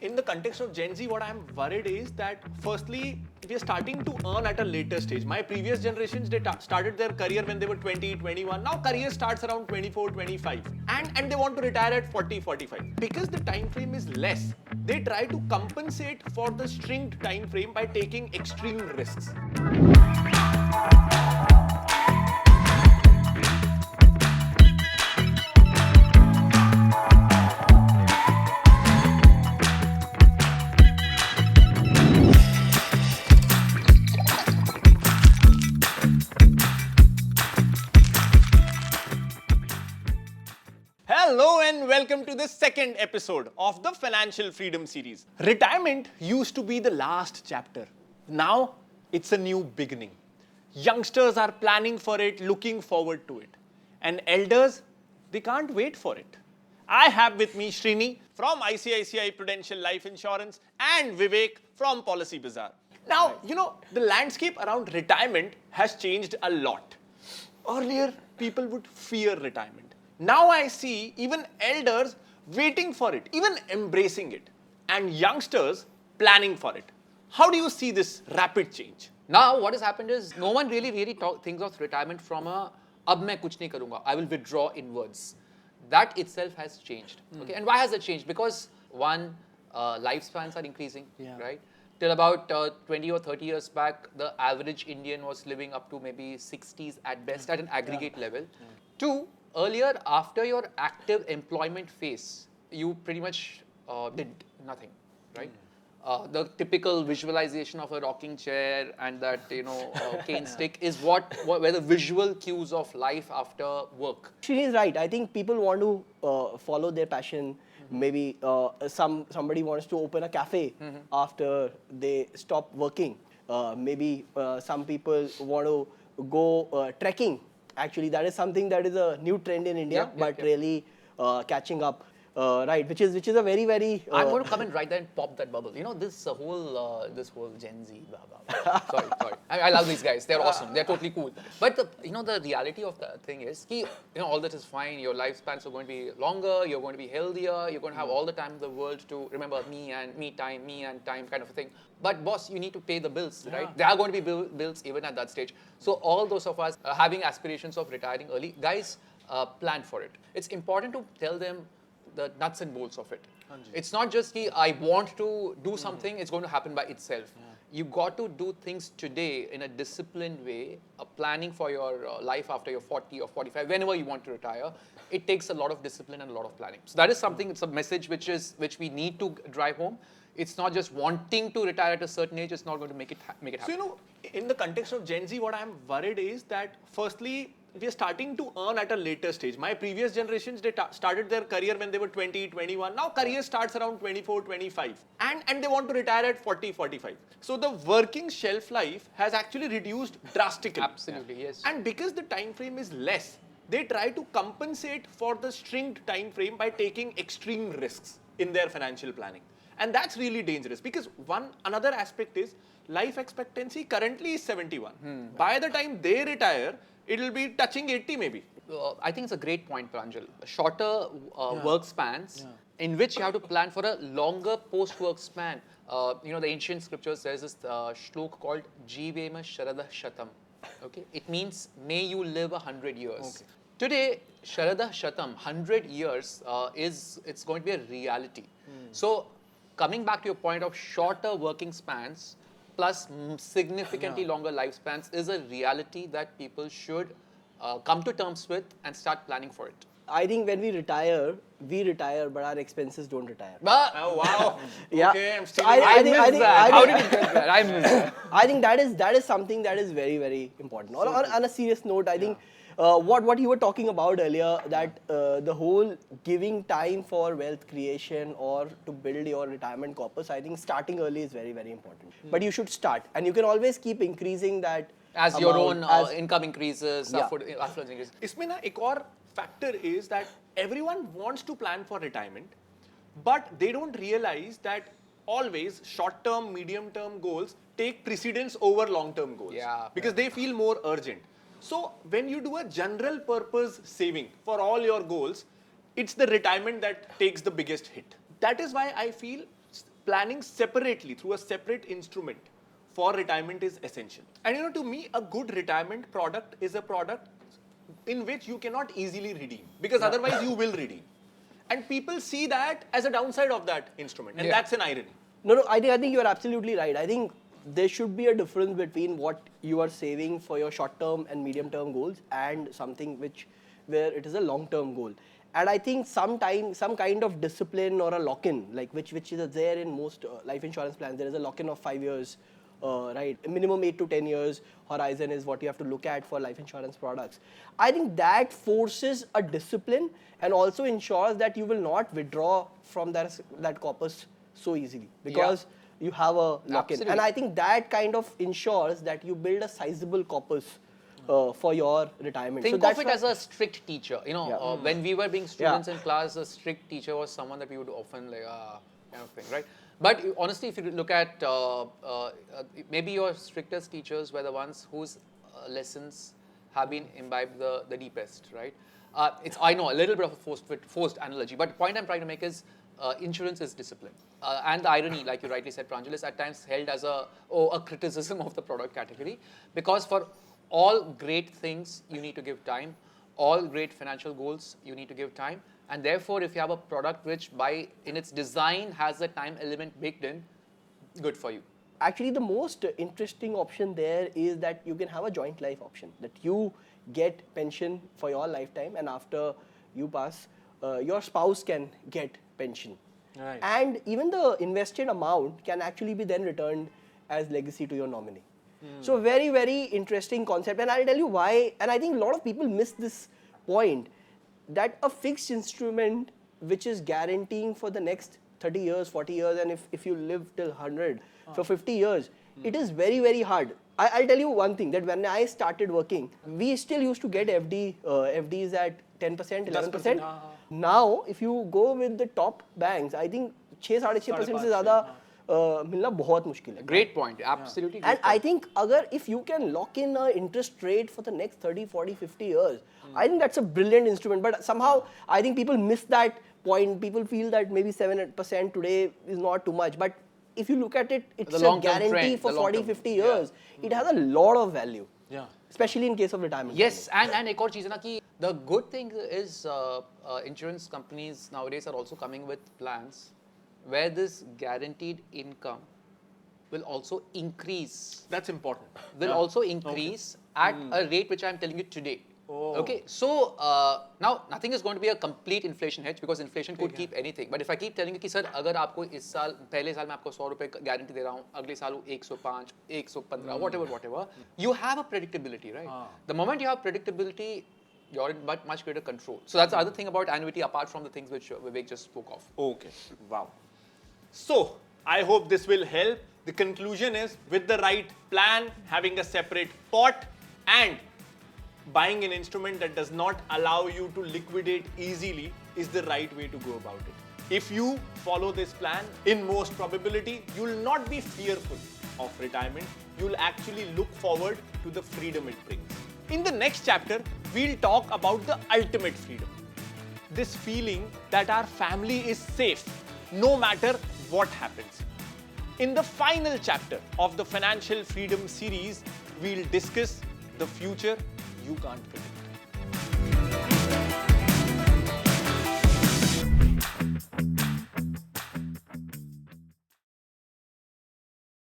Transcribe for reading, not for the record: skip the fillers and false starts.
In the context of Gen Z, what I'm worried is that firstly, we are starting to earn at a later stage. My previous generations, they started their career when they were 20, 21. Now career starts around 24, 25. And they want to retire at 40, 45. Because the time frame is less, they try to compensate for the stringed time frame by taking extreme risks. Hello and welcome to the second episode of the Financial Freedom series. Retirement used to be the last chapter. Now it's a new beginning. Youngsters are planning for it, looking forward to it. And elders, they can't wait for it. I have with me Srini from ICICI Prudential Life Insurance and Vivek from Policy Bazaar. Now, the landscape around retirement has changed a lot. Earlier, people would fear retirement. Now I see even elders waiting for it, even embracing it, and youngsters planning for it. How do you see this rapid change? Now, what has happened is no one really thinks of retirement from a "ab main kuch nahi karunga," I will withdraw inwards. That itself has changed. Okay, and why has it changed? Because one, lifespans are increasing, right? Till about 20 or 30 years back, the average Indian was living up to maybe 60s at best at an aggregate level. Two, earlier, after your active employment phase, you pretty much did nothing, right? The typical visualization of a rocking chair and that cane stick is where the visual cues of life after work. She is right. I think people want to follow their passion. Maybe somebody wants to open a cafe after they stop working. Maybe some people want to go trekking. Actually, that is something that is a new trend in India, really catching up, right? Which is a very, very. I'm going to come in right there and pop that bubble. This whole Gen Z, blah blah. Sorry. I love these guys. They're awesome. They're totally cool. But the reality of the thing is, all that is fine. Your lifespans are going to be longer. You're going to be healthier. You're going to have all the time in the world to remember me and time kind of a thing. But boss, you need to pay the bills, right? There are going to be bills even at that stage. So all those of us having aspirations of retiring early, guys, plan for it. It's important to tell them the nuts and bolts of it. It's not just I want to do something, it's going to happen by itself. You got to do things today in a disciplined way, planning for your life after you're 40 or 45, whenever you want to retire. It takes a lot of discipline and a lot of planning. So that is something, it's a message which we need to drive home. It's not just wanting to retire at a certain age, it's not going to make it happen. So, in the context of Gen Z, what I'm worried is that firstly, we are starting to earn at a later stage. My previous generations, they started their career when they were 20, 21. Now career starts around 24, 25. And they want to retire at 40, 45. So the working shelf life has actually reduced drastically. Absolutely, yes. And because the time frame is less, they try to compensate for the stringed time frame by taking extreme risks in their financial planning. And that's really dangerous because another aspect is life expectancy currently is 71. By the time they retire, it'll be touching 80 maybe. I think it's a great point, Pranjal. Shorter work spans in which you have to plan for a longer post-work span. The ancient scriptures, there's this shlok called Jivema Sharada Shatam. Okay, it means may you live 100 years. Okay. Today, Sharada Shatam, 100 years, it's going to be a reality. So, coming back to your point of shorter working spans plus significantly longer lifespans is a reality that people should come to terms with and start planning for it. I think when we retire, but our expenses don't retire. Oh wow! Yeah. Okay, I'm still. I missed that. How did you get that? I missed that. I think that is something that is very, very important. On a serious note, I think what you were talking about earlier, that the whole giving time for wealth creation or to build your retirement corpus, I think starting early is very, very important. But you should start, and you can always keep increasing that as your own income increases, affluence increases. इसमें ना एक और factor is that everyone wants to plan for retirement, but they don't realize that always short-term, medium-term goals take precedence over long-term goals because they feel more urgent. So when you do a general purpose saving for all your goals, it's the retirement that takes the biggest hit. That is why I feel planning separately through a separate instrument for retirement is essential. And to me, a good retirement product is a product in which you cannot easily redeem, because otherwise you will redeem. And people see that as a downside of that instrument, and that's an irony. No, I think you are absolutely right. I think there should be a difference between what you are saving for your short-term and medium-term goals and something where it is a long-term goal. And I think some kind of discipline or a lock-in, like which is there in most life insurance plans. There is a lock-in of 5 years, right? Minimum 8 to 10 years horizon is what you have to look at for life insurance products. I think that forces a discipline and also ensures that you will not withdraw from that corpus so easily, because you have a lock-in. And I think that kind of ensures that you build a sizable corpus for your retirement. Think of it as a strict teacher. When we were being students in class, a strict teacher was someone that we would often kind of thing, right? But honestly, if you look at maybe your strictest teachers were the ones whose lessons have been imbibed the deepest, right? I know a little bit of a forced analogy, but the point I'm trying to make is insurance is discipline. And the irony, like you rightly said, Pranjal, is at times held as a criticism of the product category, because for all great things, you need to give time. All great financial goals, you need to give time. And therefore, if you have a product which in its design has a time element baked in, good for you. Actually, the most interesting option there is that you can have a joint life option, that you get pension for your lifetime, and after you pass, your spouse can get pension. Right. And even the invested amount can actually be then returned as legacy to your nominee. So very, very interesting concept, and I'll tell you why. And I think a lot of people miss this point, that a fixed instrument which is guaranteeing for the next 30 years, 40 years, and if you live till 100 for 50 years, it is very, very hard. I'll tell you one thing, that when I started working, we still used to get FDs at 10%, 11%. Now, if you go with the top banks, I think 6-6.5% से ज़्यादा मिलना बहुत मुश्किल है. Great point, absolutely. And I think if you can lock in an interest rate for the next 30, 40, 50 years, I think that's a brilliant instrument. But somehow, I think people miss that point. People feel that maybe 7% today is not too much. But if you look at it, it's a guarantee for 40, 50 years. It has a lot of value. Yeah. Especially in case of retirement. Yes, and एक और चीज़ है ना कि the good thing is insurance companies nowadays are also coming with plans where this guaranteed income will also increase. That's important. Will also increase at a rate which I'm telling you today. Okay, so now nothing is going to be a complete inflation hedge, because inflation could keep anything. But if I keep telling you कि sir अगर आपको इस साल पहले साल में आपको 100 रुपए गारंटी दे रहा हूँ, अगले साल 105, 115, whatever, you have a predictability, right? The moment you have predictability, you're in much greater control. So that's the other thing about annuity, apart from the things which Vivek just spoke of. Okay, wow. So, I hope this will help. The conclusion is, with the right plan, having a separate pot, and buying an instrument that does not allow you to liquidate easily is the right way to go about it. If you follow this plan, in most probability, you will not be fearful of retirement. You will actually look forward to the freedom it brings. In the next chapter, we'll talk about the ultimate freedom. This feeling that our family is safe no matter what happens. In the final chapter of the Financial Freedom series, we'll discuss the future you can't predict.